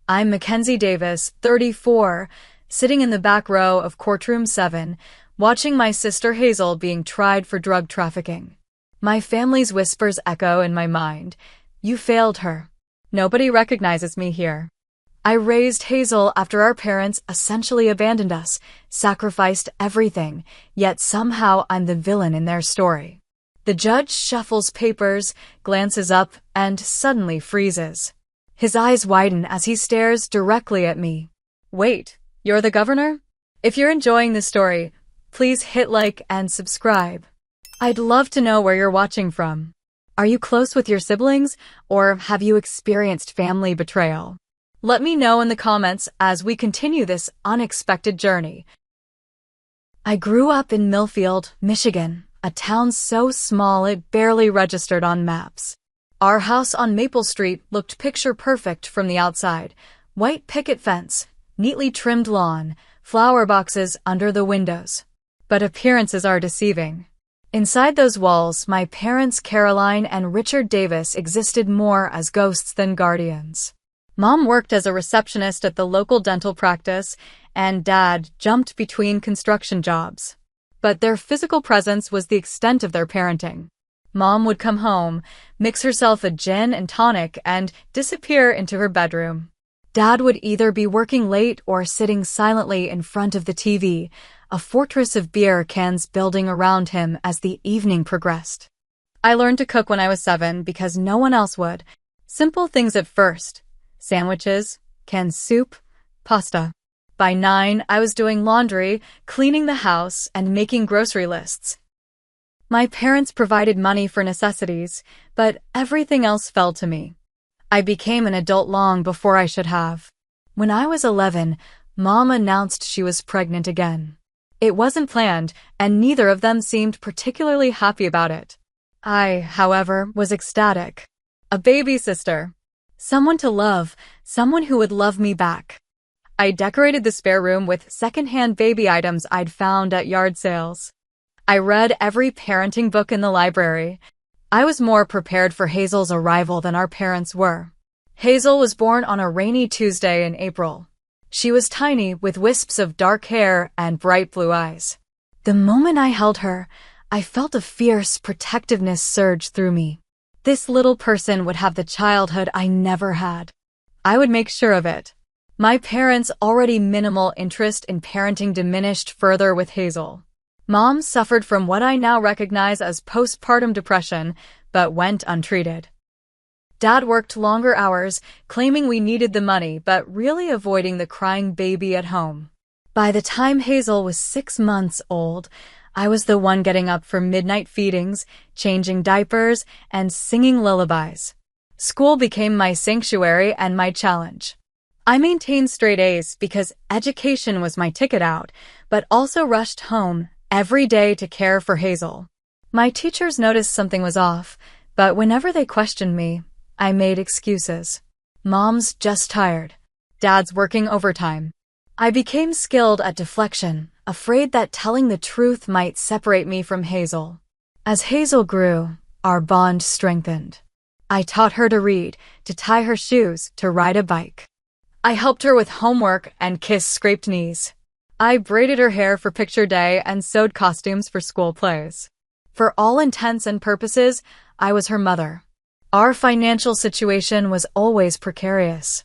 I'm Mackenzie Davis, 34, sitting in the back row of Courtroom 7, watching my sister Hazel being tried for drug trafficking. My family's whispers echo in my mind. You failed her. Nobody recognizes me here. I raised Hazel after our parents essentially abandoned us, sacrificed everything, yet somehow I'm the villain in their story. The judge shuffles papers, glances up, and suddenly freezes. His eyes widen as he stares directly at me. Wait, you're the governor? If you're enjoying this story, please hit like and subscribe. I'd love to know where you're watching from. Are you close with your siblings, or have you experienced family betrayal? Let me know in the comments as we continue this unexpected journey. I grew up in Millfield, Michigan, a town so small it barely registered on maps. Our house on Maple Street looked picture-perfect from the outside. White picket fence, neatly trimmed lawn, flower boxes under the windows. But appearances are deceiving. Inside those walls, my parents Caroline and Richard Davis existed more as ghosts than guardians. Mom worked as a receptionist at the local dental practice, and Dad jumped between construction jobs. But their physical presence was the extent of their parenting. Mom would come home, mix herself a gin and tonic, and disappear into her bedroom. Dad would either be working late or sitting silently in front of the TV, a fortress of beer cans building around him as the evening progressed. I learned to cook when I was 7 because no one else would. Simple things at first. Sandwiches, canned soup, pasta. By 9, I was doing laundry, cleaning the house, and making grocery lists. My parents provided money for necessities, but everything else fell to me. I became an adult long before I should have. When I was 11, Mom announced she was pregnant again. It wasn't planned, and neither of them seemed particularly happy about it. I, however, was ecstatic. A baby sister. Someone to love, someone who would love me back. I decorated the spare room with secondhand baby items I'd found at yard sales. I read every parenting book in the library. I was more prepared for Hazel's arrival than our parents were. Hazel was born on a rainy Tuesday in April. She was tiny, with wisps of dark hair and bright blue eyes. The moment I held her, I felt a fierce protectiveness surge through me. This little person would have the childhood I never had. I would make sure of it. My parents' already minimal interest in parenting diminished further with Hazel. Mom suffered from what I now recognize as postpartum depression, but went untreated. Dad worked longer hours, claiming we needed the money, but really avoiding the crying baby at home. By the time Hazel was 6 months old, I was the one getting up for midnight feedings, changing diapers, and singing lullabies. School became my sanctuary and my challenge. I maintained straight A's because education was my ticket out, but also rushed home every day to care for Hazel. My teachers noticed something was off, but whenever they questioned me, I made excuses. Mom's just tired. Dad's working overtime. I became skilled at deflection, afraid that telling the truth might separate me from Hazel. As Hazel grew, our bond strengthened. I taught her to read, to tie her shoes, to ride a bike. I helped her with homework and kiss scraped knees. I braided her hair for picture day and sewed costumes for school plays. For all intents and purposes, I was her mother. Our financial situation was always precarious.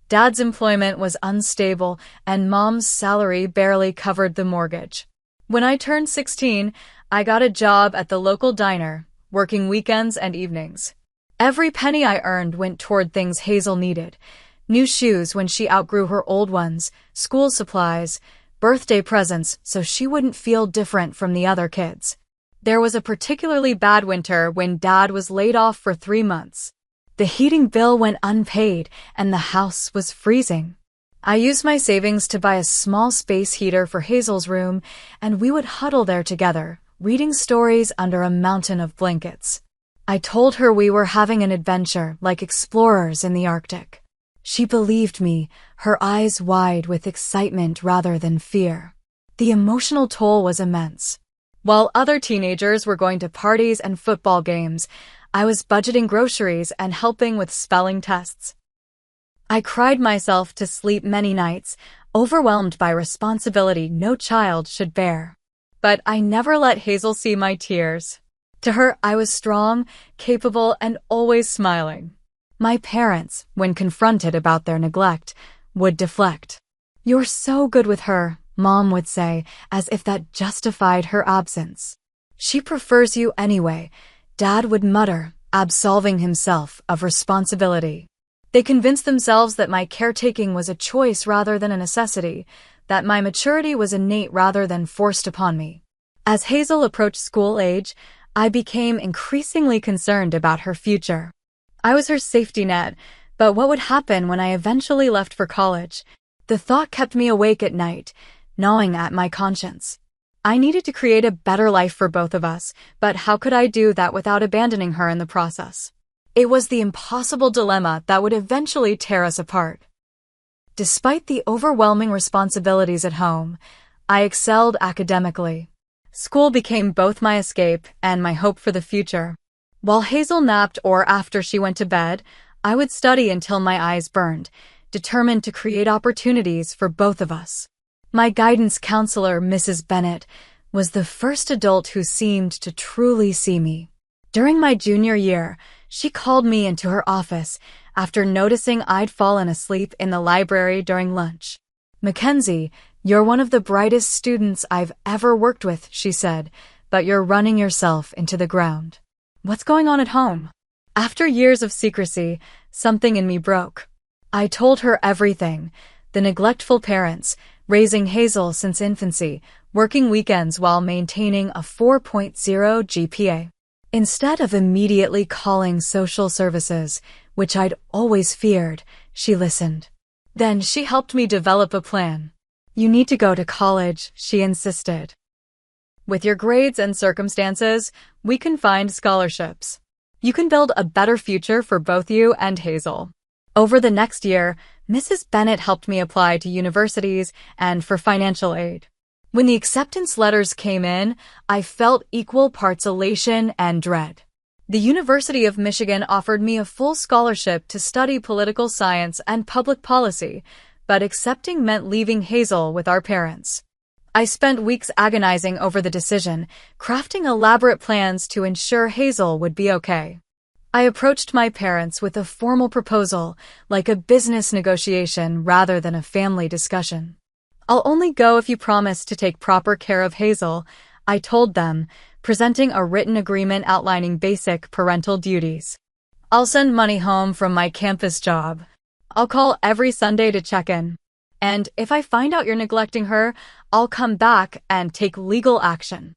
Dad's employment was unstable, and Mom's salary barely covered the mortgage. When I turned 16, I got a job at the local diner, working weekends and evenings. Every penny I earned went toward things Hazel needed. New shoes when she outgrew her old ones, school supplies, birthday presents so she wouldn't feel different from the other kids. There was a particularly bad winter when Dad was laid off for 3 months. The heating bill went unpaid, and the house was freezing. I used my savings to buy a small space heater for Hazel's room, and we would huddle there together, reading stories under a mountain of blankets. I told her we were having an adventure like explorers in the Arctic. She believed me, her eyes wide with excitement rather than fear. The emotional toll was immense. While other teenagers were going to parties and football games, I was budgeting groceries and helping with spelling tests. I cried myself to sleep many nights, overwhelmed by responsibility no child should bear. But I never let Hazel see my tears. To her, I was strong, capable, and always smiling. My parents, when confronted about their neglect, would deflect. "You're so good with her," Mom would say, as if that justified her absence. "She prefers you anyway," Dad would mutter, absolving himself of responsibility. They convinced themselves that my caretaking was a choice rather than a necessity, that my maturity was innate rather than forced upon me. As Hazel approached school age, I became increasingly concerned about her future. I was her safety net, but what would happen when I eventually left for college? The thought kept me awake at night, gnawing at my conscience. I needed to create a better life for both of us, but how could I do that without abandoning her in the process? It was the impossible dilemma that would eventually tear us apart. Despite the overwhelming responsibilities at home, I excelled academically. School became both my escape and my hope for the future. While Hazel napped or after she went to bed, I would study until my eyes burned, determined to create opportunities for both of us. My guidance counselor, Mrs. Bennett, was the first adult who seemed to truly see me. During my junior year, she called me into her office after noticing I'd fallen asleep in the library during lunch. "Mackenzie, you're one of the brightest students I've ever worked with," she said, "but you're running yourself into the ground. What's going on at home?" After years of secrecy, something in me broke. I told her everything: the neglectful parents, raising Hazel since infancy, working weekends while maintaining a 4.0 GPA. Instead of immediately calling social services, which I'd always feared, she listened. Then she helped me develop a plan. "You need to go to college," she insisted. "With your grades and circumstances, we can find scholarships. You can build a better future for both you and Hazel." Over the next year, Mrs. Bennett helped me apply to universities and for financial aid. When the acceptance letters came in, I felt equal parts elation and dread. The University of Michigan offered me a full scholarship to study political science and public policy, but accepting meant leaving Hazel with our parents. I spent weeks agonizing over the decision, crafting elaborate plans to ensure Hazel would be okay. I approached my parents with a formal proposal, like a business negotiation rather than a family discussion. "I'll only go if you promise to take proper care of Hazel," I told them, presenting a written agreement outlining basic parental duties. "I'll send money home from my campus job. I'll call every Sunday to check in. And if I find out you're neglecting her, I'll come back and take legal action."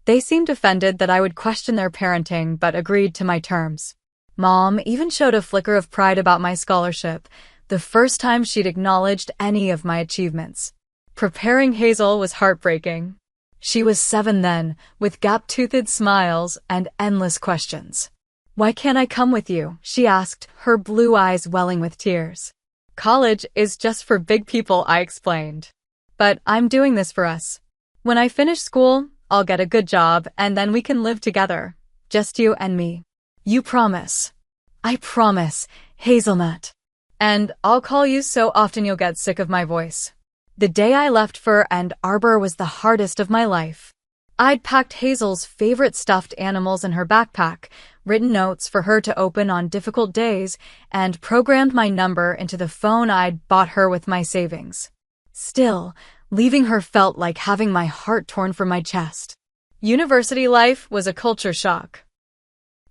They seemed offended that I would question their parenting, but agreed to my terms. Mom even showed a flicker of pride about my scholarship, the first time she'd acknowledged any of my achievements. Preparing Hazel was heartbreaking. She was 7 then, with gap-toothed smiles and endless questions. "Why can't I come with you?" she asked, her blue eyes welling with tears. "College is just for big people," I explained. "But I'm doing this for us. When I finish school, I'll get a good job, and then we can live together. Just you and me. You promise?" "I promise, Hazelnut. And I'll call you so often you'll get sick of my voice." The day I left for Ann Arbor was the hardest of my life. I'd packed Hazel's favorite stuffed animals in her backpack, written notes for her to open on difficult days, and programmed my number into the phone I'd bought her with my savings. Still, leaving her felt like having my heart torn from my chest. University life was a culture shock.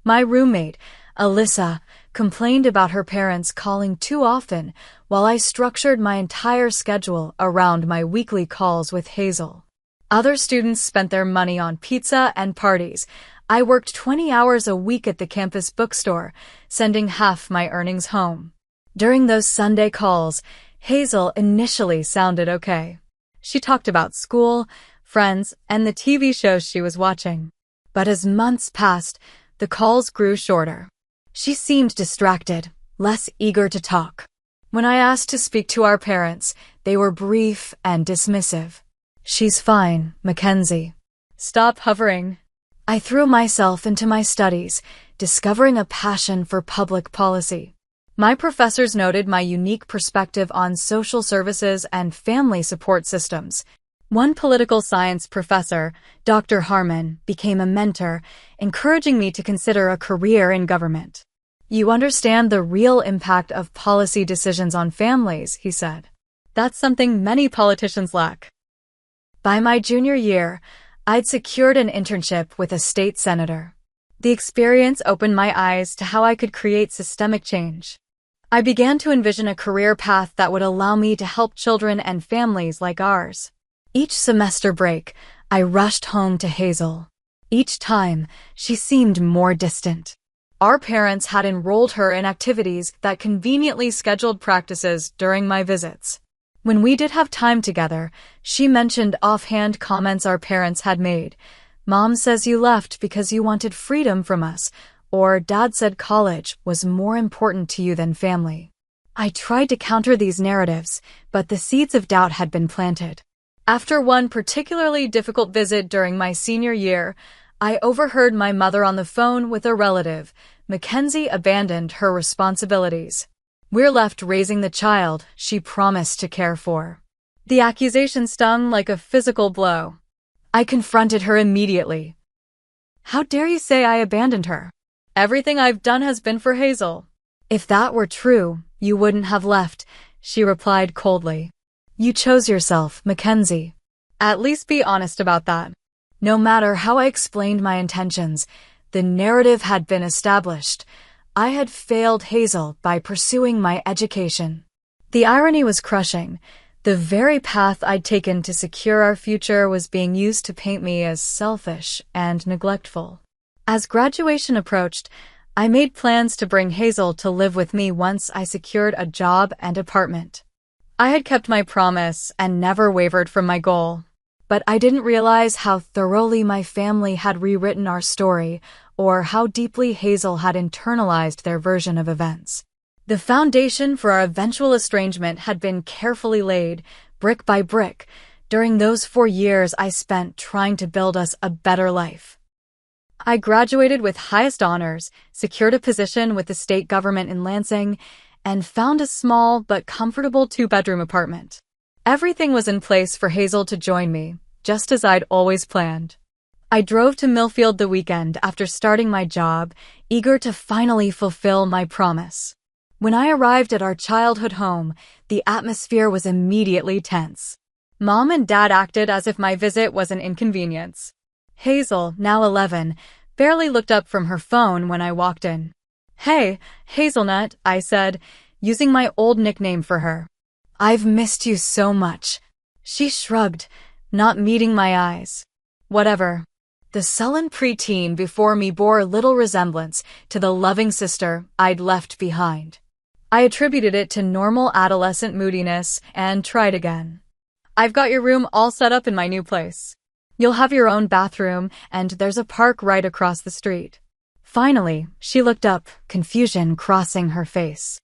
My roommate, Alyssa, complained about her parents calling too often while I structured my entire schedule around my weekly calls with Hazel. Other students spent their money on pizza and parties. I worked 20 hours a week at the campus bookstore, sending half my earnings home. During those Sunday calls, Hazel initially sounded okay. She talked about school, friends, and the TV shows she was watching. But as months passed, the calls grew shorter. She seemed distracted, less eager to talk. When I asked to speak to our parents, they were brief and dismissive. "She's fine, Mackenzie. Stop hovering." I threw myself into my studies, discovering a passion for public policy. My professors noted my unique perspective on social services and family support systems. One political science professor, Dr. Harmon, became a mentor, encouraging me to consider a career in government. You understand the real impact of policy decisions on families, he said. That's something many politicians lack. By my junior year, I'd secured an internship with a state senator. The experience opened my eyes to how I could create systemic change. I began to envision a career path that would allow me to help children and families like ours. Each semester break, I rushed home to Hazel. Each time, she seemed more distant. Our parents had enrolled her in activities that conveniently scheduled practices during my visits. When we did have time together, she mentioned offhand comments our parents had made. Mom says you left because you wanted freedom from us, or Dad said college was more important to you than family. I tried to counter these narratives, but the seeds of doubt had been planted. After one particularly difficult visit during my senior year, I overheard my mother on the phone with a relative. Mackenzie abandoned her responsibilities. We're left raising the child she promised to care for. The accusation stung like a physical blow. I confronted her immediately. How dare you say I abandoned her? Everything I've done has been for Hazel. If that were true, you wouldn't have left, she replied coldly. You chose yourself, Mackenzie. At least be honest about that. No matter how I explained my intentions, the narrative had been established. I had failed Hazel by pursuing my education. The irony was crushing. The very path I'd taken to secure our future was being used to paint me as selfish and neglectful. As graduation approached, I made plans to bring Hazel to live with me once I secured a job and apartment. I had kept my promise and never wavered from my goal. But I didn't realize how thoroughly my family had rewritten our story, or how deeply Hazel had internalized their version of events. The foundation for our eventual estrangement had been carefully laid, brick by brick, during those 4 years I spent trying to build us a better life. I graduated with highest honors, secured a position with the state government in Lansing, and found a small but comfortable 2-bedroom apartment. Everything was in place for Hazel to join me, just as I'd always planned. I drove to Millfield the weekend after starting my job, eager to finally fulfill my promise. When I arrived at our childhood home, the atmosphere was immediately tense. Mom and Dad acted as if my visit was an inconvenience. Hazel, now 11, barely looked up from her phone when I walked in. Hey, Hazelnut, I said, using my old nickname for her. I've missed you so much. She shrugged, not meeting my eyes. Whatever. The sullen preteen before me bore little resemblance to the loving sister I'd left behind. I attributed it to normal adolescent moodiness and tried again. I've got your room all set up in my new place. You'll have your own bathroom, and there's a park right across the street. Finally, she looked up, confusion crossing her face.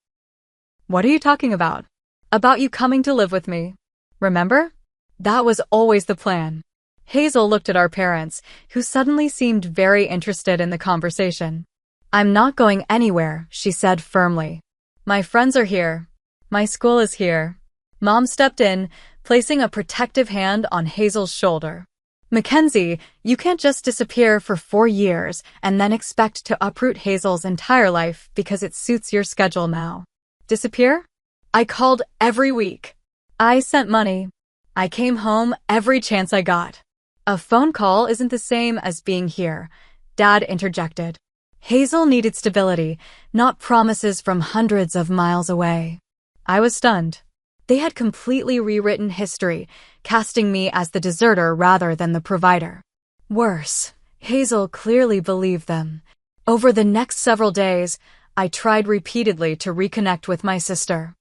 What are you talking about? About you coming to live with me. Remember? That was always the plan. Hazel looked at our parents, who suddenly seemed very interested in the conversation. I'm not going anywhere, she said firmly. My friends are here. My school is here. Mom stepped in, placing a protective hand on Hazel's shoulder. Mackenzie, you can't just disappear for 4 years and then expect to uproot Hazel's entire life because it suits your schedule now. Disappear? I called every week. I sent money. I came home every chance I got. A phone call isn't the same as being here, Dad interjected. Hazel needed stability, not promises from hundreds of miles away. I was stunned. They had completely rewritten history, casting me as the deserter rather than the provider. Worse, Hazel clearly believed them. Over the next several days, I tried repeatedly to reconnect with my sister.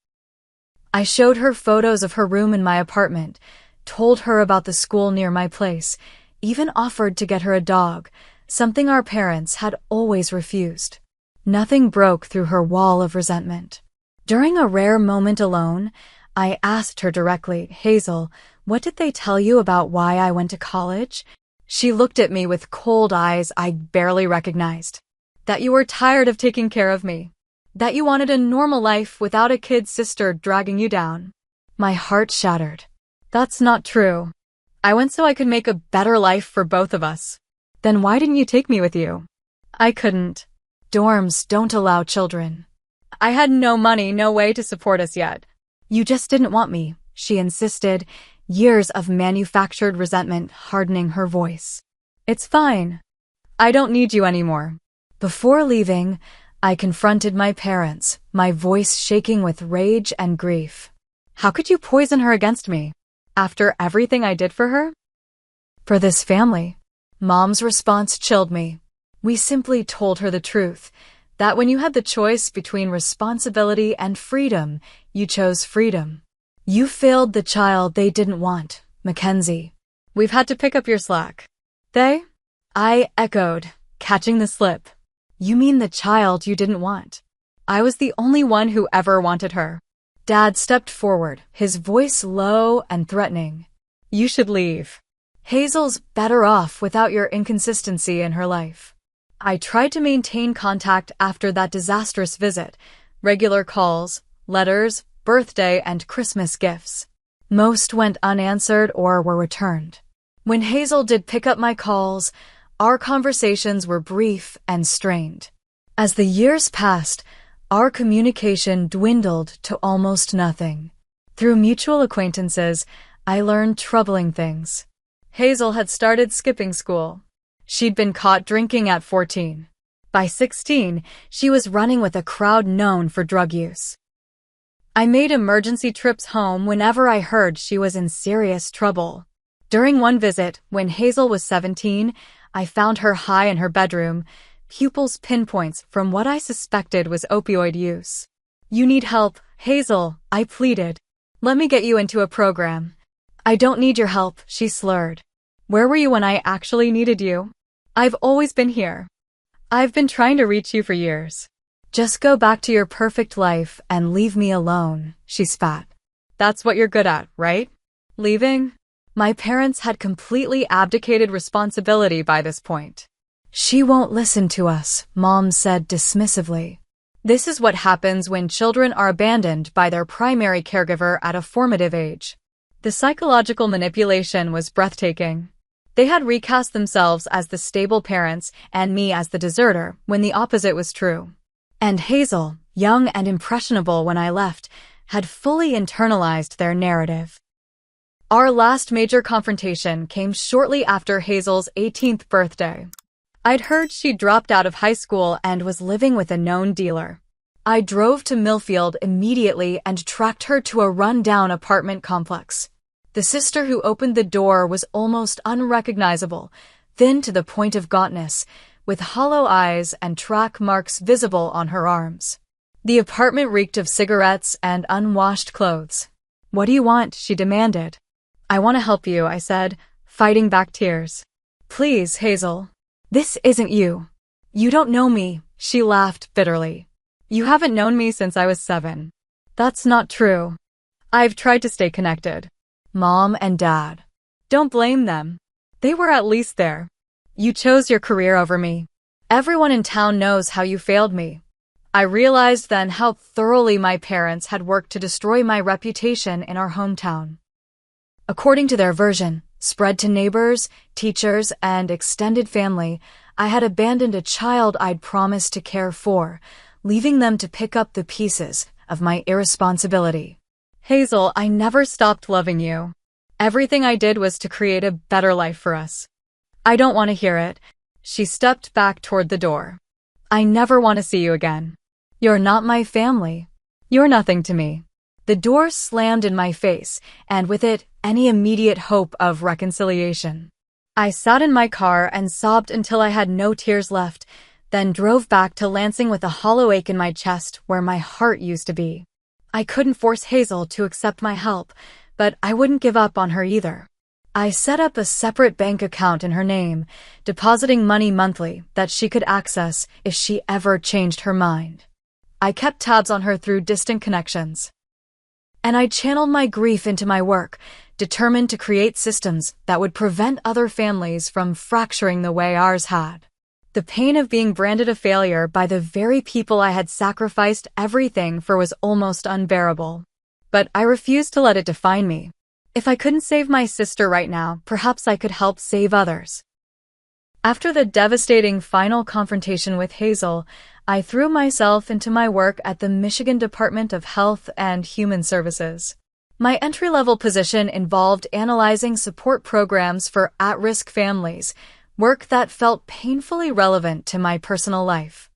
I showed her photos of her room in my apartment, told her about the school near my place, even offered to get her a dog, something our parents had always refused. Nothing broke through her wall of resentment. During a rare moment alone, I asked her directly, Hazel, what did they tell you about why I went to college? She looked at me with cold eyes I barely recognized. That you were tired of taking care of me. That you wanted a normal life without a kid sister dragging you down. My heart shattered. That's not true. I went so I could make a better life for both of us. Then why didn't you take me with you? I couldn't. Dorms don't allow children. I had no money, no way to support us yet. You just didn't want me, she insisted, years of manufactured resentment hardening her voice. It's fine. I don't need you anymore. Before leaving, I confronted my parents, my voice shaking with rage and grief. How could you poison her against me? After everything I did for her? For this family. Mom's response chilled me. We simply told her the truth, that when you had the choice between responsibility and freedom, you chose freedom. You failed the child they didn't want, Mackenzie. We've had to pick up your slack. They? I echoed, catching the slip. You mean the child you didn't want? I was the only one who ever wanted her. Dad stepped forward, his voice low and threatening. You should leave. Hazel's better off without your inconsistency in her life. I tried to maintain contact after that disastrous visit, regular calls, letters, birthday and Christmas gifts. Most went unanswered or were returned. When Hazel did pick up my calls, our conversations were brief and strained. As the years passed, our communication dwindled to almost nothing. Through mutual acquaintances, I learned troubling things. Hazel had started skipping school. She'd been caught drinking at 14. By 16, she was running with a crowd known for drug use. I made emergency trips home whenever I heard she was in serious trouble. During one visit, when Hazel was 17, I found her high in her bedroom, pupils pinpoints from what I suspected was opioid use. You need help, Hazel, I pleaded. Let me get you into a program. I don't need your help, she slurred. Where were you when I actually needed you? I've always been here. I've been trying to reach you for years. Just go back to your perfect life and leave me alone, she spat. That's what you're good at, right? Leaving? My parents had completely abdicated responsibility by this point. She won't listen to us, Mom said dismissively. This is what happens when children are abandoned by their primary caregiver at a formative age. The psychological manipulation was breathtaking. They had recast themselves as the stable parents and me as the deserter when the opposite was true. And Hazel, young and impressionable when I left, had fully internalized their narrative. Our last major confrontation came shortly after Hazel's 18th birthday. I'd heard she dropped out of high school and was living with a known dealer. I drove to Millfield immediately and tracked her to a run-down apartment complex. The sister who opened the door was almost unrecognizable, thin to the point of gauntness, with hollow eyes and track marks visible on her arms. The apartment reeked of cigarettes and unwashed clothes. What do you want? She demanded. I want to help you, I said, fighting back tears. Please, Hazel. This isn't you. You don't know me, she laughed bitterly. You haven't known me since I was 7. That's not true. I've tried to stay connected. Mom and Dad. Don't blame them. They were at least there. You chose your career over me. Everyone in town knows how you failed me. I realized then how thoroughly my parents had worked to destroy my reputation in our hometown. According to their version, spread to neighbors, teachers, and extended family, I had abandoned a child I'd promised to care for, leaving them to pick up the pieces of my irresponsibility. Hazel, I never stopped loving you. Everything I did was to create a better life for us. I don't want to hear it. She stepped back toward the door. I never want to see you again. You're not my family. You're nothing to me. The door slammed in my face, and with it, any immediate hope of reconciliation. I sat in my car and sobbed until I had no tears left, then drove back to Lansing with a hollow ache in my chest where my heart used to be. I couldn't force Hazel to accept my help, but I wouldn't give up on her either. I set up a separate bank account in her name, depositing money monthly that she could access if she ever changed her mind. I kept tabs on her through distant connections. And I channeled my grief into my work, determined to create systems that would prevent other families from fracturing the way ours had. The pain of being branded a failure by the very people I had sacrificed everything for was almost unbearable. But I refused to let it define me. If I couldn't save my sister right now, perhaps I could help save others. After the devastating final confrontation with Hazel, I threw myself into my work at the Michigan Department of Health and Human Services. My entry-level position involved analyzing support programs for at-risk families, work that felt painfully relevant to my personal life.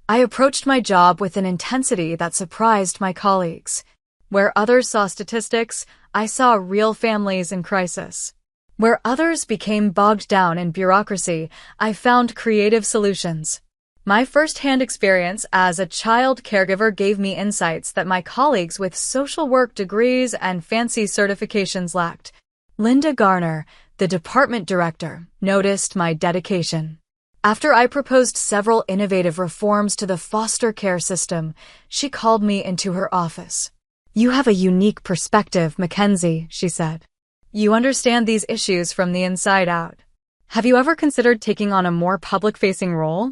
I approached my job with an intensity that surprised my colleagues. Where others saw statistics, I saw real families in crisis. Where others became bogged down in bureaucracy, I found creative solutions. My first-hand experience as a child caregiver gave me insights that my colleagues with social work degrees and fancy certifications lacked. Linda Garner, the department director, noticed my dedication. After I proposed several innovative reforms to the foster care system, she called me into her office. "You have a unique perspective, Mackenzie," she said. "You understand these issues from the inside out. Have you ever considered taking on a more public-facing role?"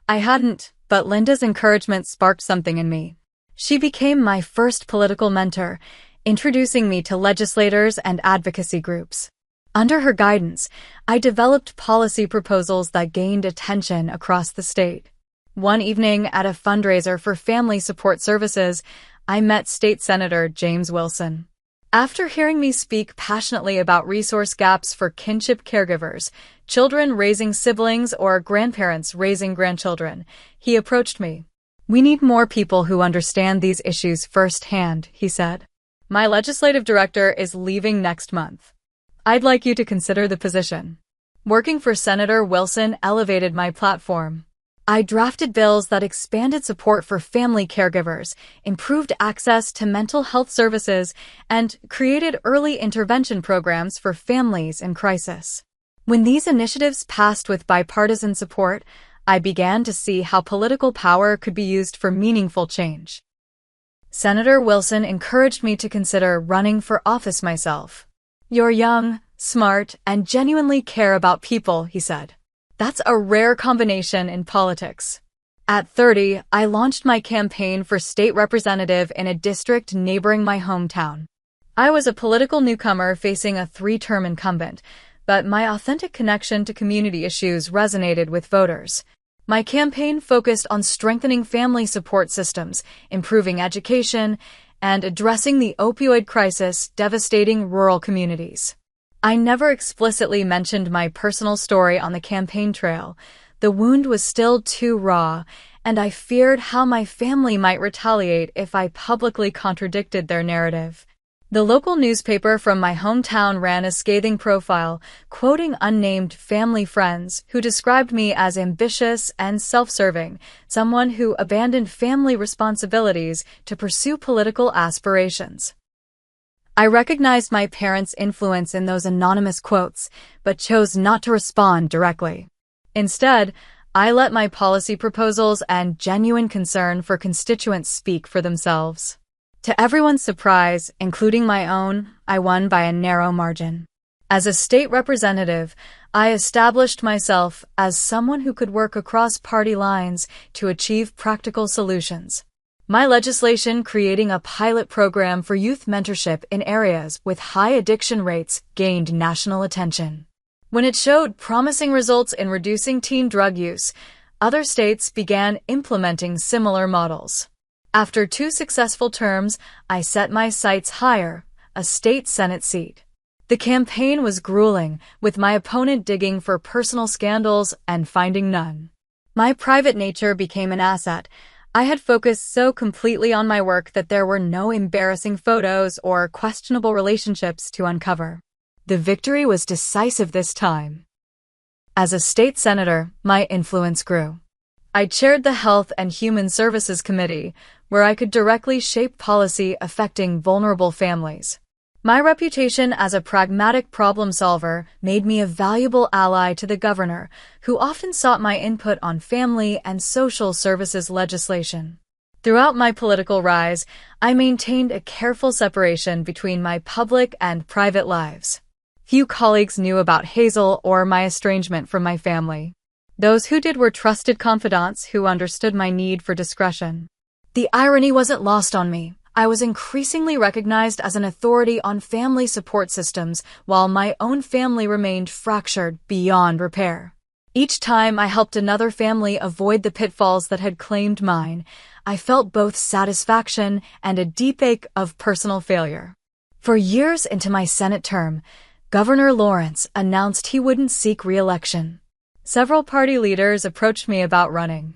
I hadn't, but Linda's encouragement sparked something in me. She became my first political mentor, introducing me to legislators and advocacy groups. Under her guidance, I developed policy proposals that gained attention across the state. One evening at a fundraiser for family support services, I met State Senator James Wilson. After hearing me speak passionately about resource gaps for kinship caregivers, children raising siblings or grandparents raising grandchildren, he approached me. "We need more people who understand these issues firsthand," he said. "My legislative director is leaving next month. I'd like you to consider the position." Working for Senator Wilson elevated my platform. I drafted bills that expanded support for family caregivers, improved access to mental health services, and created early intervention programs for families in crisis. When these initiatives passed with bipartisan support, I began to see how political power could be used for meaningful change. Senator Wilson encouraged me to consider running for office myself. "You're young, smart, and genuinely care about people," he said. "That's a rare combination in politics." At 30, I launched my campaign for state representative in a district neighboring my hometown. I was a political newcomer facing a 3-term incumbent, but my authentic connection to community issues resonated with voters. My campaign focused on strengthening family support systems, improving education, and addressing the opioid crisis devastating rural communities. I never explicitly mentioned my personal story on the campaign trail. The wound was still too raw, and I feared how my family might retaliate if I publicly contradicted their narrative. The local newspaper from my hometown ran a scathing profile, quoting unnamed family friends who described me as ambitious and self-serving, someone who abandoned family responsibilities to pursue political aspirations. I recognized my parents' influence in those anonymous quotes, but chose not to respond directly. Instead, I let my policy proposals and genuine concern for constituents speak for themselves. To everyone's surprise, including my own, I won by a narrow margin. As a state representative, I established myself as someone who could work across party lines to achieve practical solutions. My legislation creating a pilot program for youth mentorship in areas with high addiction rates gained national attention. When it showed promising results in reducing teen drug use, other states began implementing similar models. After 2 successful terms, I set my sights higher, a state Senate seat. The campaign was grueling, with my opponent digging for personal scandals and finding none. My private nature became an asset. I had focused so completely on my work that there were no embarrassing photos or questionable relationships to uncover. The victory was decisive this time. As a state senator, my influence grew. I chaired the Health and Human Services Committee, where I could directly shape policy affecting vulnerable families. My reputation as a pragmatic problem solver made me a valuable ally to the governor, who often sought my input on family and social services legislation. Throughout my political rise, I maintained a careful separation between my public and private lives. Few colleagues knew about Hazel or my estrangement from my family. Those who did were trusted confidants who understood my need for discretion. The irony wasn't lost on me. I was increasingly recognized as an authority on family support systems, while my own family remained fractured beyond repair. Each time I helped another family avoid the pitfalls that had claimed mine, I felt both satisfaction and a deep ache of personal failure. For years into my Senate term, Governor Lawrence announced he wouldn't seek re-election. Several party leaders approached me about running.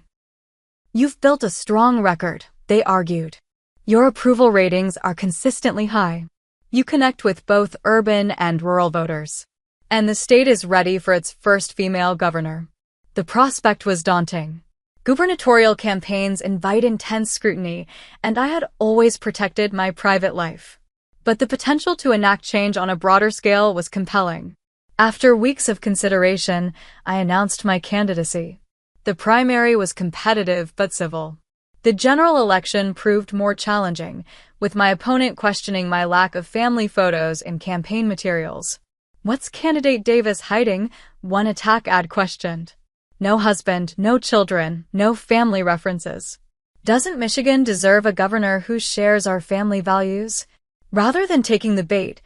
"You've built a strong record," they argued. "Your approval ratings are consistently high. You connect with both urban and rural voters. And the state is ready for its first female governor." The prospect was daunting. Gubernatorial campaigns invite intense scrutiny, and I had always protected my private life. But the potential to enact change on a broader scale was compelling. After weeks of consideration, I announced my candidacy. The primary was competitive but civil. The general election proved more challenging, with my opponent questioning my lack of family photos in campaign materials. "What's candidate Davis hiding?" one attack ad questioned. "No husband, no children, no family references. Doesn't Michigan deserve a governor who shares our family values?" Rather than taking the bait,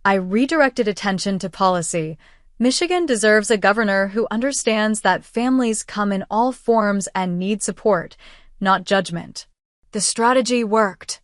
I redirected attention to policy. Michigan deserves a governor who understands that families come in all forms and need support, not judgment. The strategy worked.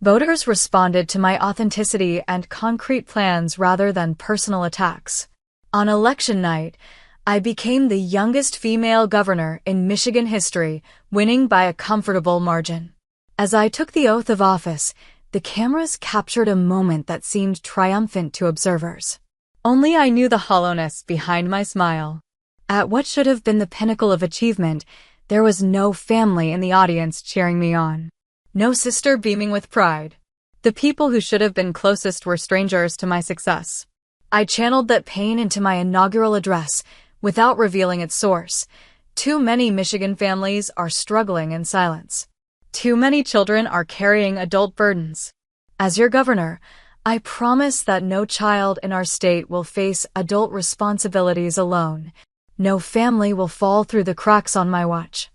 Voters responded to my authenticity and concrete plans rather than personal attacks. On election night, I became the youngest female governor in Michigan history, winning by a comfortable margin. As I took the oath of office, the cameras captured a moment that seemed triumphant to observers. Only I knew the hollowness behind my smile. At what should have been the pinnacle of achievement, there was no family in the audience cheering me on. No sister beaming with pride. The people who should have been closest were strangers to my success. I channeled that pain into my inaugural address, without revealing its source. Too many Michigan families are struggling in silence. Too many children are carrying adult burdens. As your governor, I promise that no child in our state will face adult responsibilities alone. No family will fall through the cracks on my watch.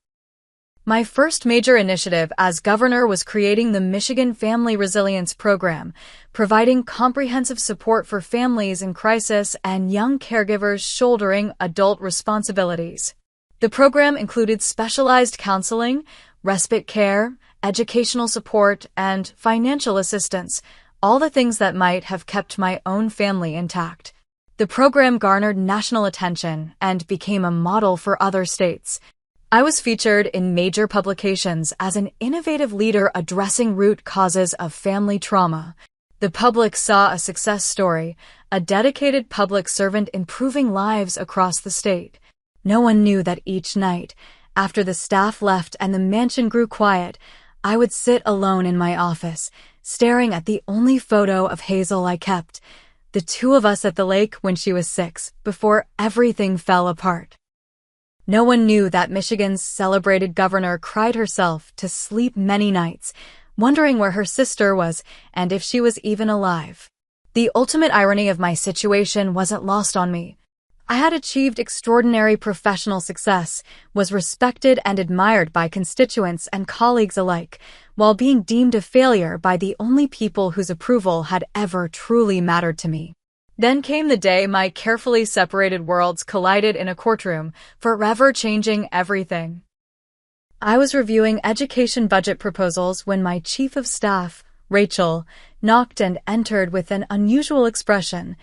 My first major initiative as governor was creating the Michigan Family Resilience Program, providing comprehensive support for families in crisis and young caregivers shouldering adult responsibilities. The program included specialized counseling, respite care, educational support, and financial assistance, all the things that might have kept my own family intact. The program garnered national attention and became a model for other states. I was featured in major publications as an innovative leader addressing root causes of family trauma. The public saw a success story, a dedicated public servant improving lives across the state. No one knew that each night, after the staff left and the mansion grew quiet, I would sit alone in my office, staring at the only photo of Hazel I kept, the two of us at the lake when she was 6, before everything fell apart. No one knew that Michigan's celebrated governor cried herself to sleep many nights, wondering where her sister was and if she was even alive. The ultimate irony of my situation wasn't lost on me. I had achieved extraordinary professional success, was respected and admired by constituents and colleagues alike, while being deemed a failure by the only people whose approval had ever truly mattered to me. Then came the day my carefully separated worlds collided in a courtroom, forever changing everything. I was reviewing education budget proposals when my chief of staff, Rachel, knocked and entered with an unusual expression,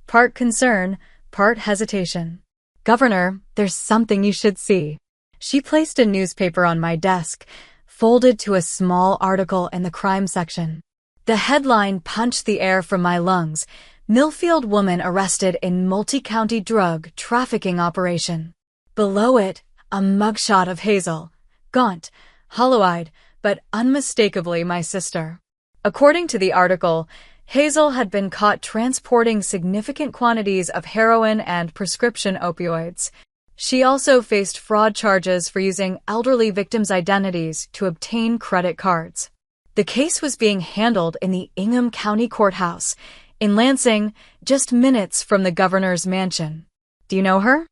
part concern, part hesitation. "Governor, there's something you should see." She placed a newspaper on my desk, folded to a small article in the crime section. The headline punched the air from my lungs: "Millfield woman arrested in multi-county drug trafficking operation." Below it, a mugshot of Hazel, gaunt, hollow-eyed, but unmistakably my sister. According to the article, Hazel had been caught transporting significant quantities of heroin and prescription opioids. She also faced fraud charges for using elderly victims' identities to obtain credit cards. The case was being handled in the Ingham County Courthouse, in Lansing, just minutes from the governor's mansion. "Do you know her?"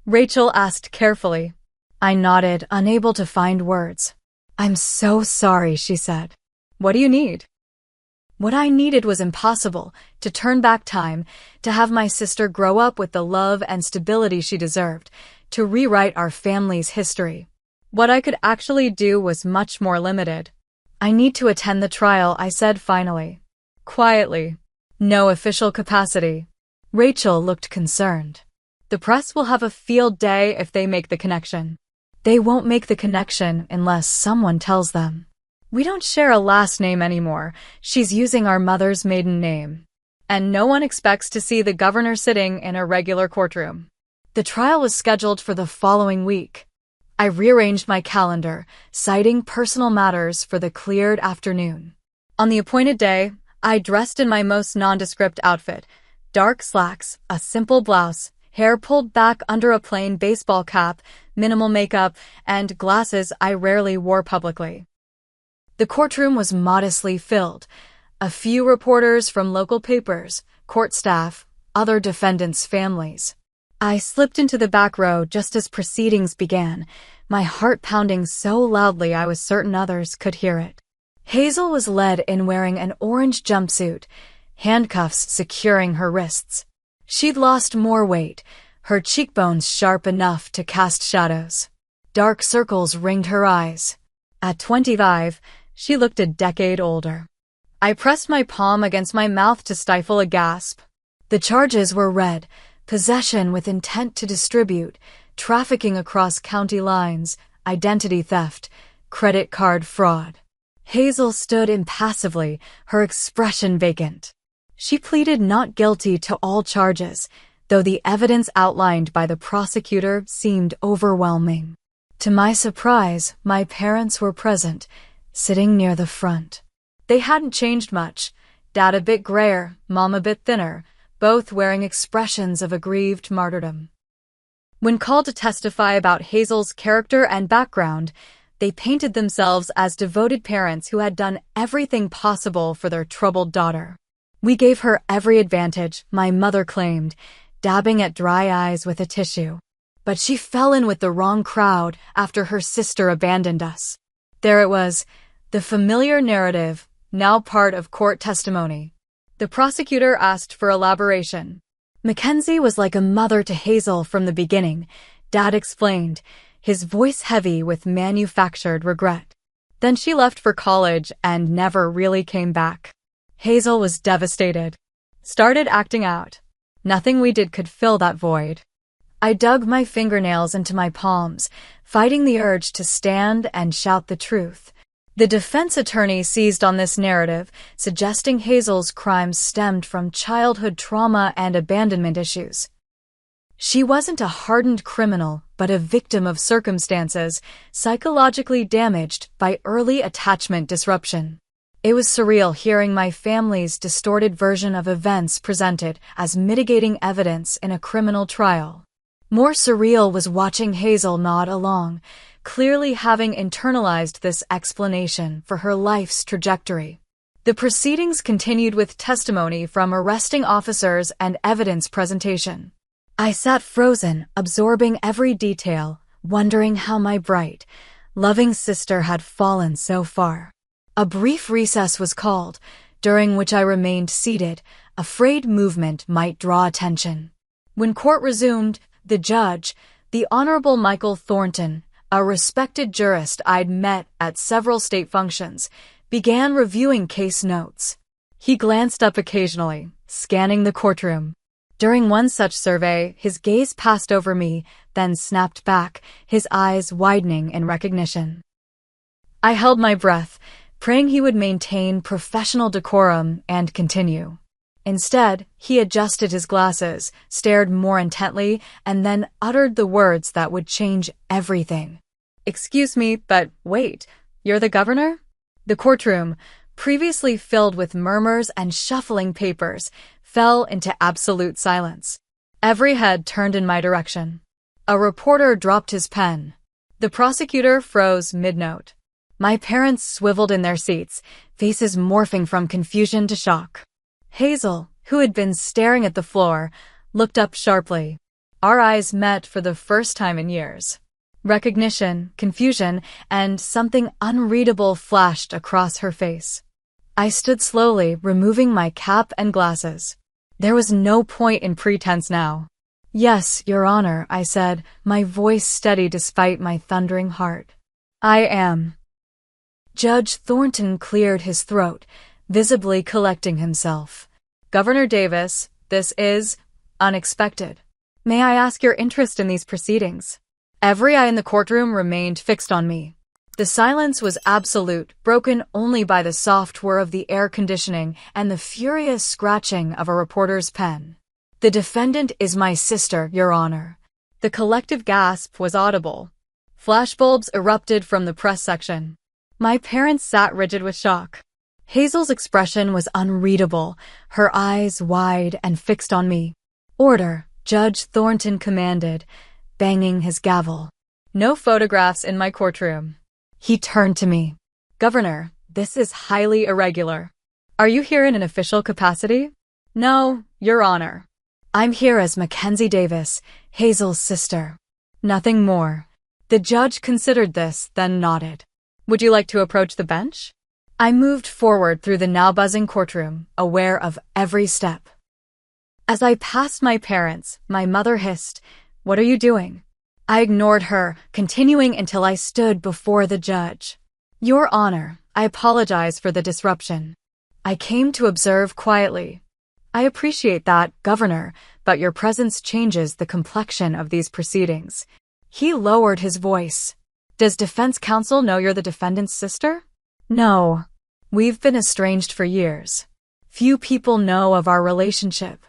Rachel asked carefully. I nodded, unable to find words. I'm so sorry, she said. What do you need? What I needed was impossible, to turn back time, to have my sister grow up with the love and stability she deserved, to rewrite our family's history. What I could actually do was much more limited. I need to attend the trial, I said finally. Quietly. No official capacity. Rachel looked concerned. The press will have a field day if they make the connection. They won't make the connection unless someone tells them. We don't share a last name anymore. She's using our mother's maiden name. And no one expects to see the governor sitting in a regular courtroom. The trial was scheduled for the following week. I rearranged my calendar, citing personal matters for the cleared afternoon. On the appointed day, I dressed in my most nondescript outfit, dark slacks, a simple blouse, hair pulled back under a plain baseball cap, minimal makeup, and glasses I rarely wore publicly. The courtroom was modestly filled. A few reporters from local papers, court staff, other defendants' families. I slipped into the back row just as proceedings began, my heart pounding so loudly I was certain others could hear it. Hazel was led in wearing an orange jumpsuit, handcuffs securing her wrists. She'd lost more weight, her cheekbones sharp enough to cast shadows. Dark circles ringed her eyes. At 25, she looked a decade older. I pressed my palm against my mouth to stifle a gasp. The charges were read: possession with intent to distribute, trafficking across county lines, identity theft, credit card fraud. Hazel stood impassively, her expression vacant. She pleaded not guilty to all charges, though the evidence outlined by the prosecutor seemed overwhelming. To my surprise, my parents were present, sitting near the front. They hadn't changed much, Dad a bit grayer, Mom a bit thinner, both wearing expressions of aggrieved martyrdom. When called to testify about Hazel's character and background, they painted themselves as devoted parents who had done everything possible for their troubled daughter. We gave her every advantage, my mother claimed, dabbing at dry eyes with a tissue. But she fell in with the wrong crowd after her sister abandoned us. There it was, the familiar narrative, now part of court testimony. The prosecutor asked for elaboration. Mackenzie was like a mother to Hazel from the beginning, Dad explained, his voice heavy with manufactured regret. Then she left for college and never really came back. Hazel was devastated. Started acting out. Nothing we did could fill that void. I dug my fingernails into my palms, fighting the urge to stand and shout the truth. The defense attorney seized on this narrative, suggesting Hazel's crimes stemmed from childhood trauma and abandonment issues. She wasn't a hardened criminal, but a victim of circumstances, psychologically damaged by early attachment disruption. It was surreal hearing my family's distorted version of events presented as mitigating evidence in a criminal trial. More surreal was watching Hazel nod along, clearly having internalized this explanation for her life's trajectory. The proceedings continued with testimony from arresting officers and evidence presentation. I sat frozen, absorbing every detail, wondering how my bright, loving sister had fallen so far. A brief recess was called, during which I remained seated, afraid movement might draw attention. When court resumed, the judge, the Honorable Michael Thornton, a respected jurist I'd met at several state functions, began reviewing case notes. He glanced up occasionally, scanning the courtroom. During one such survey, his gaze passed over me, then snapped back, his eyes widening in recognition. I held my breath, praying he would maintain professional decorum and continue. Instead, he adjusted his glasses, stared more intently, and then uttered the words that would change everything. Excuse me, but wait, you're the governor? The courtroom, previously filled with murmurs and shuffling papers, fell into absolute silence. Every head turned in my direction. A reporter dropped his pen. The prosecutor froze mid-note. My parents swiveled in their seats, faces morphing from confusion to shock. Hazel, who had been staring at the floor, looked up sharply. Our eyes met for the first time in years. Recognition, confusion, and something unreadable flashed across her face. I stood slowly, removing my cap and glasses. There was no point in pretense now. "Yes, Your Honor," I said, my voice steady despite my thundering heart. "I am." Judge Thornton cleared his throat, visibly collecting himself. "Governor Davis, this is unexpected. May I ask your interest in these proceedings?" Every eye in the courtroom remained fixed on me. The silence was absolute, broken only by the soft whir of the air conditioning and the furious scratching of a reporter's pen. "The defendant is my sister, Your Honor." The collective gasp was audible. Flashbulbs erupted from the press section. My parents sat rigid with shock. Hazel's expression was unreadable, her eyes wide and fixed on me. "Order," Judge Thornton commanded, banging his gavel. "No photographs in my courtroom." He turned to me. "Governor, this is highly irregular. Are you here in an official capacity?" "No, Your Honor. I'm here as Mackenzie Davis, Hazel's sister." Nothing more. The judge considered this, then nodded. "Would you like to approach the bench?" I moved forward through the now buzzing courtroom, aware of every step. As I passed my parents, my mother hissed, "What are you doing?" I ignored her, continuing until I stood before the judge. "Your Honor, I apologize for the disruption. I came to observe quietly." "I appreciate that, Governor, but your presence changes the complexion of these proceedings." He lowered his voice. "Does defense counsel know you're the defendant's sister?" "No. We've been estranged for years. Few people know of our relationship."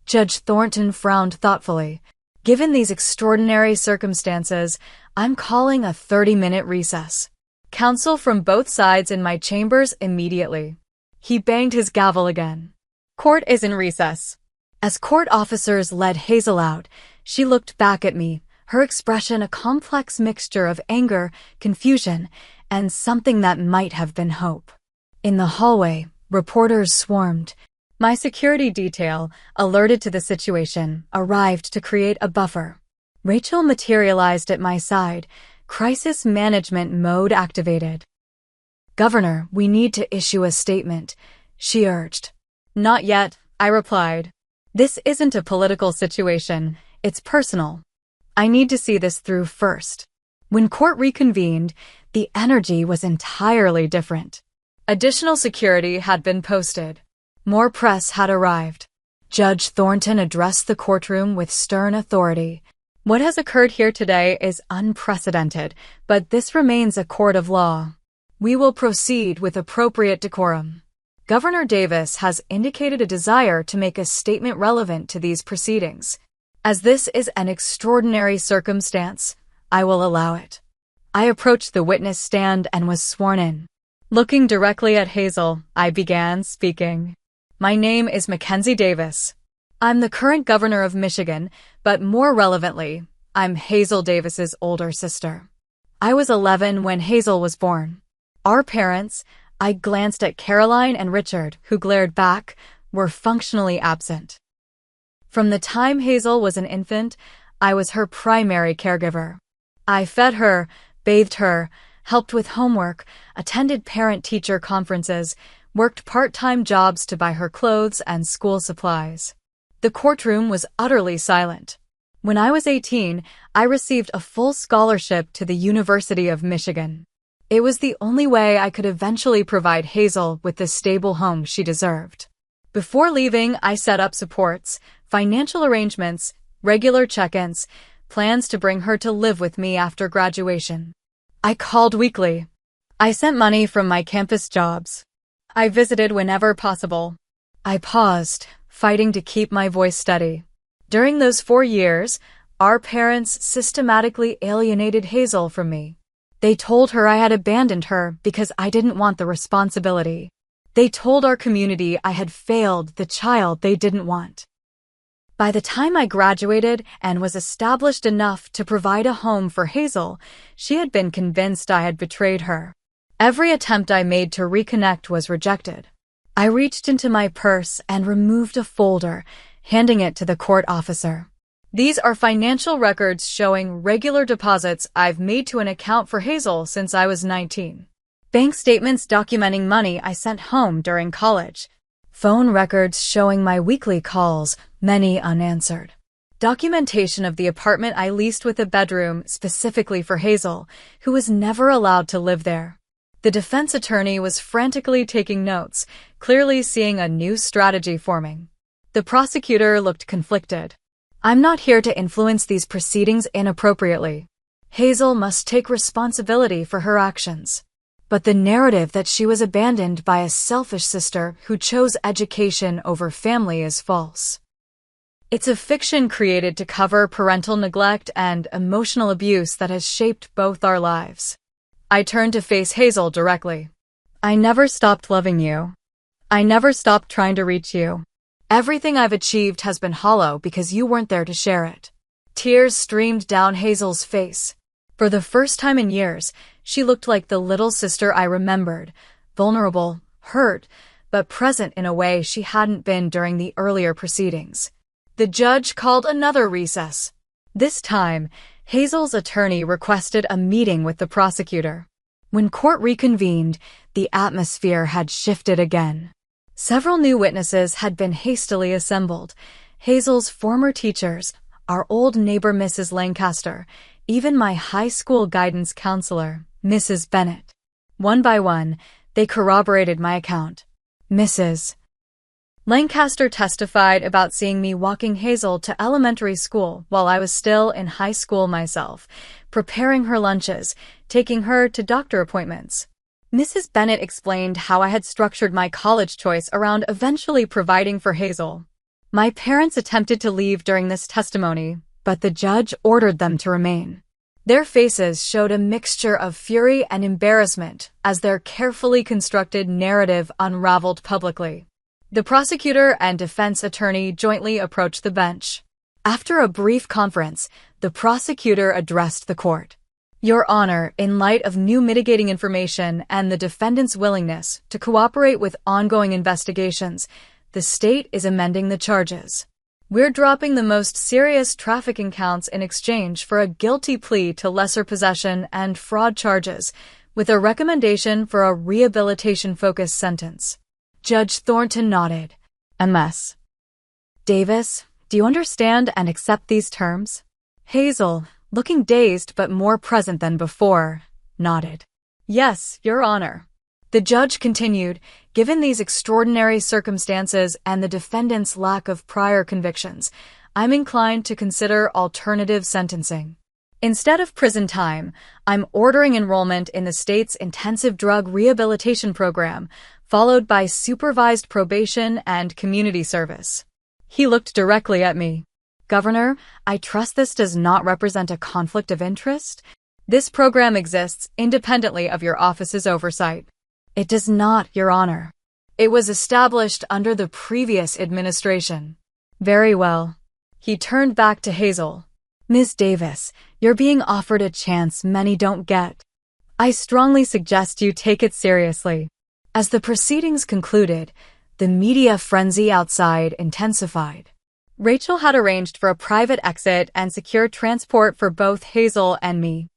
Judge Thornton frowned thoughtfully. "Given these extraordinary circumstances, I'm calling a 30-minute recess. Counsel from both sides in my chambers immediately." He banged his gavel again. "Court is in recess." As court officers led Hazel out, she looked back at me, her expression a complex mixture of anger, confusion, and something that might have been hope. In the hallway, reporters swarmed. My security detail, alerted to the situation, arrived to create a buffer. Rachel materialized at my side, crisis management mode activated. "Governor, we need to issue a statement," she urged. "Not yet," I replied. "This isn't a political situation, it's personal. I need to see this through first." When court reconvened, the energy was entirely different. Additional security had been posted. More press had arrived. Judge Thornton addressed the courtroom with stern authority. "What has occurred here today is unprecedented, but this remains a court of law. We will proceed with appropriate decorum. Governor Davis has indicated a desire to make a statement relevant to these proceedings. As this is an extraordinary circumstance, I will allow it." I approached the witness stand and was sworn in. Looking directly at Hazel, I began speaking. "My name is Mackenzie Davis. I'm the current governor of Michigan, but more relevantly, I'm Hazel Davis's older sister. I was 11 when Hazel was born. Our parents," I glanced at Caroline and Richard, who glared back, "were functionally absent. From the time Hazel was an infant, I was her primary caregiver. I fed her, bathed her, helped with homework, attended parent-teacher conferences, worked part-time jobs to buy her clothes and school supplies." The courtroom was utterly silent. When I was 18, I received a full scholarship to the University of Michigan. It was the only way I could eventually provide Hazel with the stable home she deserved. Before leaving, I set up supports, financial arrangements, regular check-ins, plans to bring her to live with me after graduation. I called weekly. I sent money from my campus jobs. I visited whenever possible. I paused, fighting to keep my voice steady. During those 4 years, our parents systematically alienated Hazel from me. They told her I had abandoned her because I didn't want the responsibility. They told our community I had failed the child they didn't want. By the time I graduated and was established enough to provide a home for Hazel, she had been convinced I had betrayed her. Every attempt I made to reconnect was rejected. I reached into my purse and removed a folder, handing it to the court officer. These are financial records showing regular deposits I've made to an account for Hazel since I was 19. Bank statements documenting money I sent home during college. Phone records showing my weekly calls, many unanswered. Documentation of the apartment I leased with a bedroom specifically for Hazel, who was never allowed to live there. The defense attorney was frantically taking notes, clearly seeing a new strategy forming. The prosecutor looked conflicted. I'm not here to influence these proceedings inappropriately. Hazel must take responsibility for her actions. But the narrative that she was abandoned by a selfish sister who chose education over family is false. It's a fiction created to cover parental neglect and emotional abuse that has shaped both our lives. I turned to face Hazel directly. I never stopped loving you. I never stopped trying to reach you. Everything I've achieved has been hollow because you weren't there to share it. Tears streamed down Hazel's face. For the first time in years, she looked like the little sister I remembered, vulnerable, hurt, but present in a way she hadn't been during the earlier proceedings. The judge called another recess. This time, Hazel's attorney requested a meeting with the prosecutor. When court reconvened, the atmosphere had shifted again. Several new witnesses had been hastily assembled. Hazel's former teachers, our old neighbor Mrs. Lancaster, even my high school guidance counselor, Mrs. Bennett. One by one, they corroborated my account. Mrs. Lancaster testified about seeing me walking Hazel to elementary school while I was still in high school myself, preparing her lunches, taking her to doctor appointments. Mrs. Bennett explained how I had structured my college choice around eventually providing for Hazel. My parents attempted to leave during this testimony, but the judge ordered them to remain. Their faces showed a mixture of fury and embarrassment as their carefully constructed narrative unraveled publicly. The prosecutor and defense attorney jointly approached the bench. After a brief conference, the prosecutor addressed the court. Your Honor, in light of new mitigating information and the defendant's willingness to cooperate with ongoing investigations, the state is amending the charges. We're dropping the most serious trafficking counts in exchange for a guilty plea to lesser possession and fraud charges, with a recommendation for a rehabilitation-focused sentence. Judge Thornton nodded. Ms. Davis, do you understand and accept these terms? Hazel, looking dazed but more present than before, nodded. Yes, Your Honor. The judge continued, given these extraordinary circumstances and the defendant's lack of prior convictions, I'm inclined to consider alternative sentencing. Instead of prison time, I'm ordering enrollment in the state's intensive drug rehabilitation program, followed by supervised probation and community service. He looked directly at me. Governor, I trust this does not represent a conflict of interest? This program exists independently of your office's oversight. It does not, Your Honor. It was established under the previous administration. Very well. He turned back to Hazel. Ms. Davis, you're being offered a chance many don't get. I strongly suggest you take it seriously. As the proceedings concluded, the media frenzy outside intensified. Rachel had arranged for a private exit and secure transport for both Hazel and me.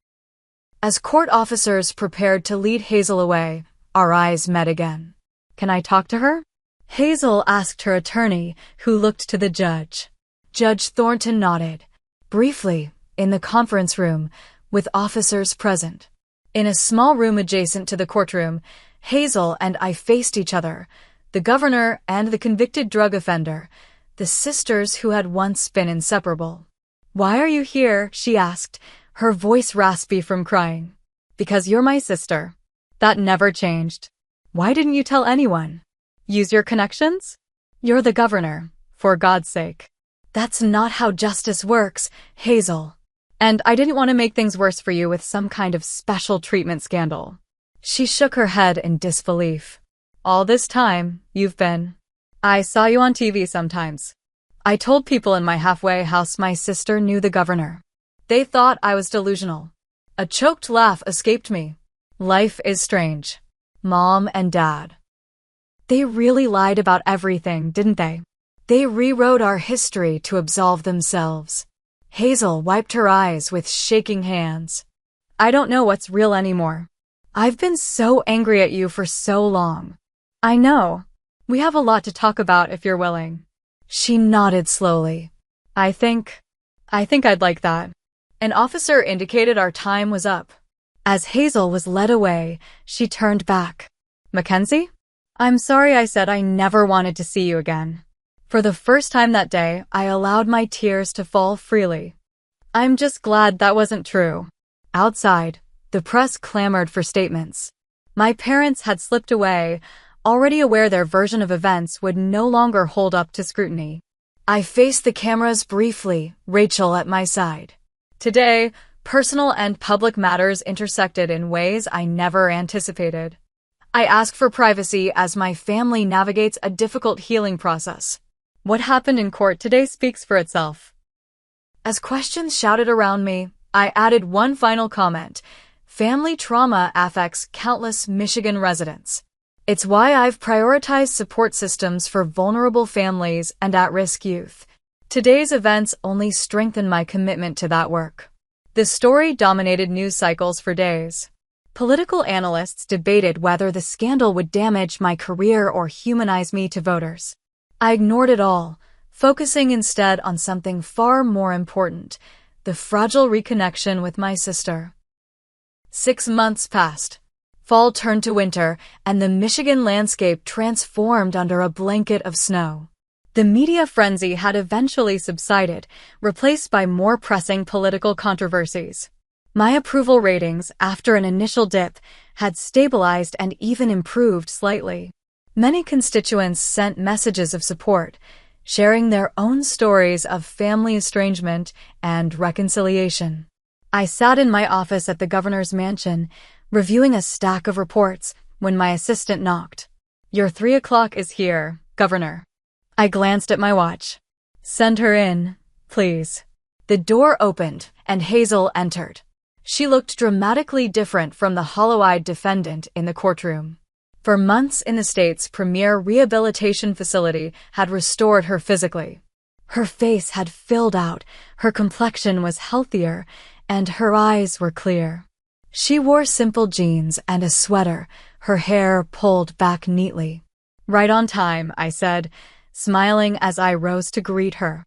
As court officers prepared to lead Hazel away, our eyes met again. Can I talk to her? Hazel asked her attorney, who looked to the judge. Judge Thornton nodded. Briefly, in the conference room, with officers present. In a small room adjacent to the courtroom, Hazel and I faced each other, the governor and the convicted drug offender, the sisters who had once been inseparable. Why are you here? She asked, her voice raspy from crying. Because you're my sister. That never changed. Why didn't you tell anyone? Use your connections? You're the governor, for God's sake. That's not how justice works, Hazel. And I didn't want to make things worse for you with some kind of special treatment scandal. She shook her head in disbelief. All this time, you've been. I saw you on TV sometimes. I told people in my halfway house my sister knew the governor. They thought I was delusional. A choked laugh escaped me. Life is strange. Mom and Dad. They really lied about everything, didn't they? They rewrote our history to absolve themselves. Hazel wiped her eyes with shaking hands. I don't know what's real anymore. I've been so angry at you for so long. I know. We have a lot to talk about if you're willing. She nodded slowly. I think I'd like that. An officer indicated our time was up. As Hazel was led away, she turned back. Mackenzie? I'm sorry I said I never wanted to see you again. For the first time that day, I allowed my tears to fall freely. I'm just glad that wasn't true. Outside, the press clamored for statements. My parents had slipped away, already aware their version of events would no longer hold up to scrutiny. I faced the cameras briefly, Rachel at my side. Today, personal and public matters intersected in ways I never anticipated. I asked for privacy as my family navigates a difficult healing process. What happened in court today speaks for itself. As questions shouted around me, I added one final comment. Family trauma affects countless Michigan residents. It's why I've prioritized support systems for vulnerable families and at-risk youth. Today's events only strengthen my commitment to that work. The story dominated news cycles for days. Political analysts debated whether the scandal would damage my career or humanize me to voters. I ignored it all, focusing instead on something far more important, the fragile reconnection with my sister. 6 months passed. Fall turned to winter, and the Michigan landscape transformed under a blanket of snow. The media frenzy had eventually subsided, replaced by more pressing political controversies. My approval ratings, after an initial dip, had stabilized and even improved slightly. Many constituents sent messages of support, sharing their own stories of family estrangement and reconciliation. I sat in my office at the governor's mansion, reviewing a stack of reports, when my assistant knocked. Your 3 o'clock is here, Governor. I glanced at my watch. Send her in, please. The door opened, and Hazel entered. She looked dramatically different from the hollow-eyed defendant in the courtroom. For months in the state's premier rehabilitation facility had restored her physically. Her face had filled out, her complexion was healthier, and her eyes were clear. She wore simple jeans and a sweater, her hair pulled back neatly. Right on time, I said, smiling as I rose to greet her.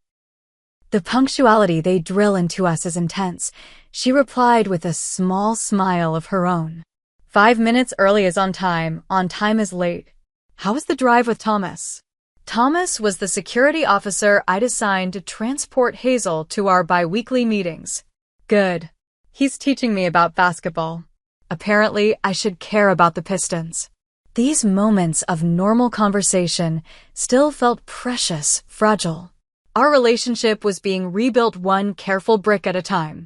The punctuality they drill into us is intense, she replied with a small smile of her own. 5 minutes early is on time is late. How was the drive with Thomas? Thomas was the security officer I'd assigned to transport Hazel to our bi-weekly meetings. Good. He's teaching me about basketball. Apparently, I should care about the Pistons. These moments of normal conversation still felt precious, fragile. Our relationship was being rebuilt one careful brick at a time.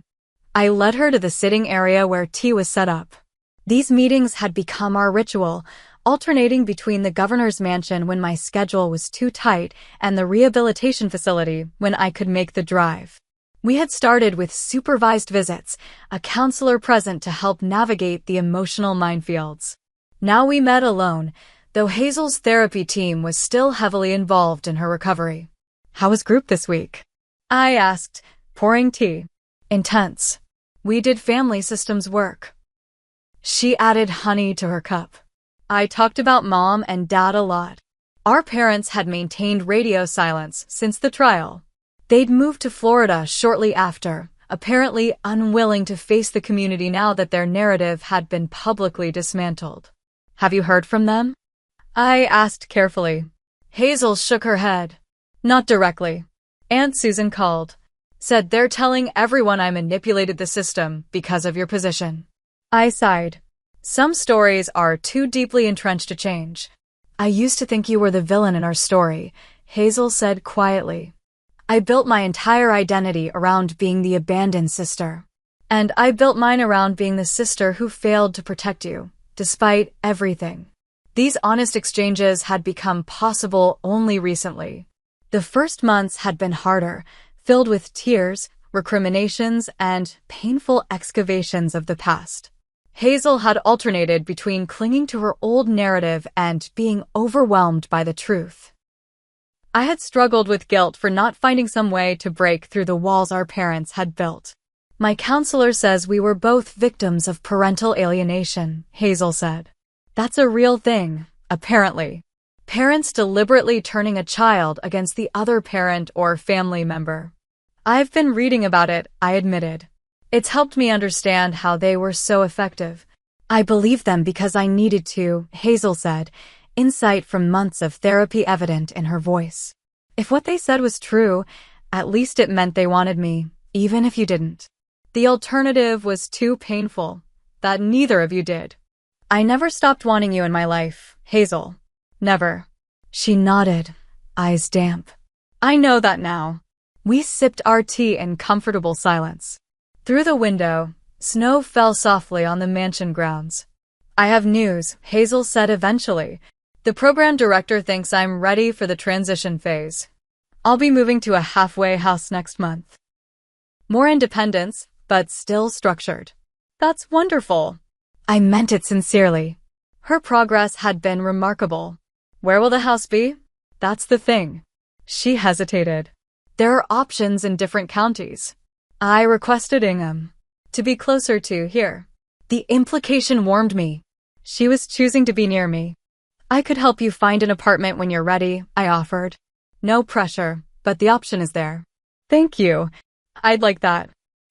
I led her to the sitting area where tea was set up. These meetings had become our ritual, alternating between the governor's mansion when my schedule was too tight and the rehabilitation facility when I could make the drive. We had started with supervised visits, a counselor present to help navigate the emotional minefields. Now we met alone, though Hazel's therapy team was still heavily involved in her recovery. How was group this week? I asked, pouring tea. Intense. We did family systems work. She added honey to her cup. I talked about Mom and Dad a lot. Our parents had maintained radio silence since the trial. They'd moved to Florida shortly after, apparently unwilling to face the community now that their narrative had been publicly dismantled. Have you heard from them? I asked carefully. Hazel shook her head. Not directly. Aunt Susan called. Said they're telling everyone I manipulated the system because of your position. I sighed. Some stories are too deeply entrenched to change. I used to think you were the villain in our story, Hazel said quietly. I built my entire identity around being the abandoned sister. And I built mine around being the sister who failed to protect you, despite everything. These honest exchanges had become possible only recently. The first months had been harder, filled with tears, recriminations, and painful excavations of the past. Hazel had alternated between clinging to her old narrative and being overwhelmed by the truth. I had struggled with guilt for not finding some way to break through the walls our parents had built. My counselor says we were both victims of parental alienation, Hazel said. That's a real thing, apparently. Parents deliberately turning a child against the other parent or family member. I've been reading about it, I admitted. It's helped me understand how they were so effective. I believed them because I needed to, Hazel said, insight from months of therapy evident in her voice. If what they said was true, at least it meant they wanted me, even if you didn't. The alternative was too painful, that neither of you did. I never stopped wanting you in my life, Hazel. Never. She nodded, eyes damp. I know that now. We sipped our tea in comfortable silence. Through the window, snow fell softly on the mansion grounds. I have news, Hazel said eventually. The program director thinks I'm ready for the transition phase. I'll be moving to a halfway house next month. More independence, but still structured. That's wonderful. I meant it sincerely. Her progress had been remarkable. Where will the house be? That's the thing. She hesitated. There are options in different counties. I requested Ingham. To be closer to here. The implication warmed me. She was choosing to be near me. I could help you find an apartment when you're ready, I offered. No pressure, but the option is there. Thank you. I'd like that.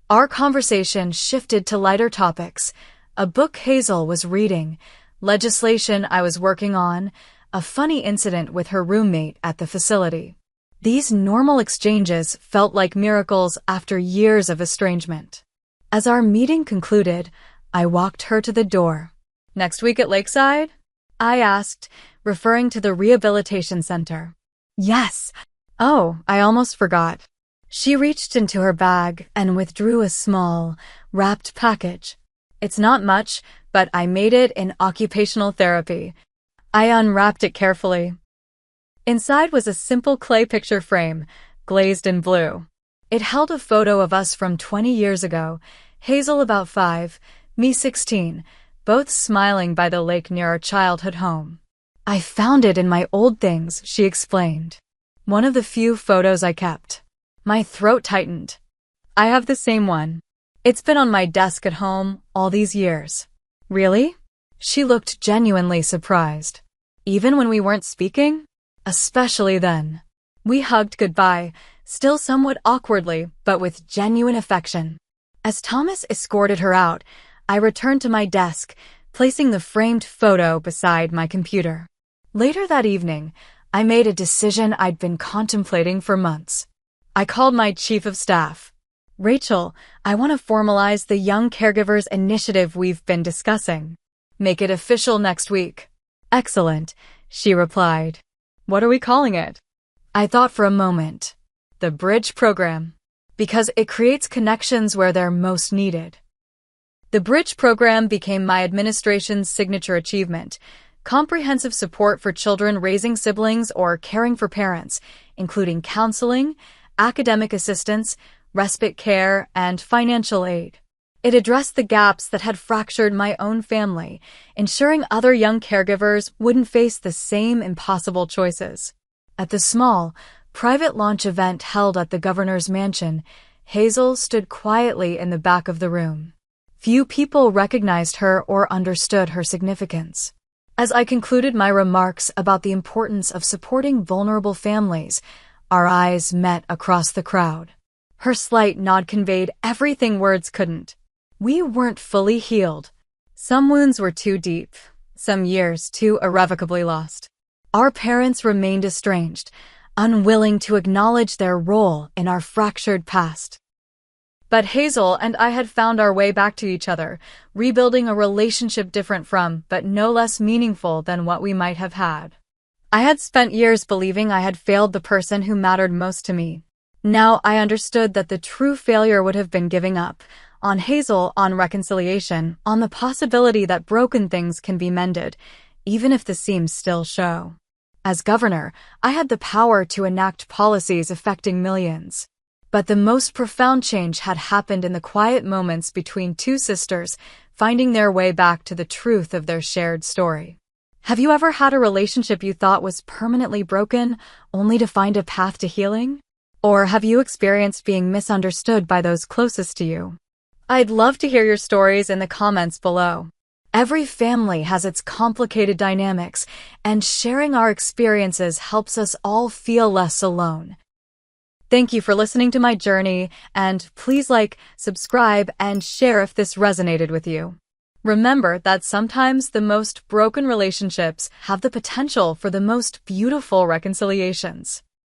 Our conversation shifted to lighter topics. A book Hazel was reading, legislation I was working on, a funny incident with her roommate at the facility. These normal exchanges felt like miracles after years of estrangement. As our meeting concluded, I walked her to the door. Next week at Lakeside? I asked, referring to the rehabilitation center. Yes. Oh, I almost forgot. She reached into her bag and withdrew a small, wrapped package. It's not much, but I made it in occupational therapy. I unwrapped it carefully. Inside was a simple clay picture frame, glazed in blue. It held a photo of us from 20 years ago, Hazel about 5, me 16, both smiling by the lake near our childhood home. I found it in my old things, she explained. One of the few photos I kept. My throat tightened. I have the same one. It's been on my desk at home all these years. Really? She looked genuinely surprised. Even when we weren't speaking? Especially then. We hugged goodbye, still somewhat awkwardly, but with genuine affection. As Thomas escorted her out, I returned to my desk, placing the framed photo beside my computer. Later that evening, I made a decision I'd been contemplating for months. I called my chief of staff. Rachel, I want to formalize the Young Caregivers Initiative we've been discussing. Make it official next week. Excellent, she replied. What are we calling it? I thought for a moment. The Bridge Program. Because it creates connections where they're most needed. The Bridge Program became my administration's signature achievement. Comprehensive support for children raising siblings or caring for parents, including counseling, academic assistance, respite care, and financial aid. It addressed the gaps that had fractured my own family, ensuring other young caregivers wouldn't face the same impossible choices. At the small, private launch event held at the governor's mansion, Hazel stood quietly in the back of the room. Few people recognized her or understood her significance. As I concluded my remarks about the importance of supporting vulnerable families, our eyes met across the crowd. Her slight nod conveyed everything words couldn't. We weren't fully healed. Some wounds were too deep, some years too irrevocably lost. Our parents remained estranged, unwilling to acknowledge their role in our fractured past. But Hazel and I had found our way back to each other, rebuilding a relationship different from, but no less meaningful than what we might have had. I had spent years believing I had failed the person who mattered most to me. Now I understood that the true failure would have been giving up, on Hazel, on reconciliation, on the possibility that broken things can be mended, even if the seams still show. As governor, I had the power to enact policies affecting millions. But the most profound change had happened in the quiet moments between two sisters, finding their way back to the truth of their shared story. Have you ever had a relationship you thought was permanently broken, only to find a path to healing? Or have you experienced being misunderstood by those closest to you? I'd love to hear your stories in the comments below. Every family has its complicated dynamics, and sharing our experiences helps us all feel less alone. Thank you for listening to my journey, and please like, subscribe, and share if this resonated with you. Remember that sometimes the most broken relationships have the potential for the most beautiful reconciliations.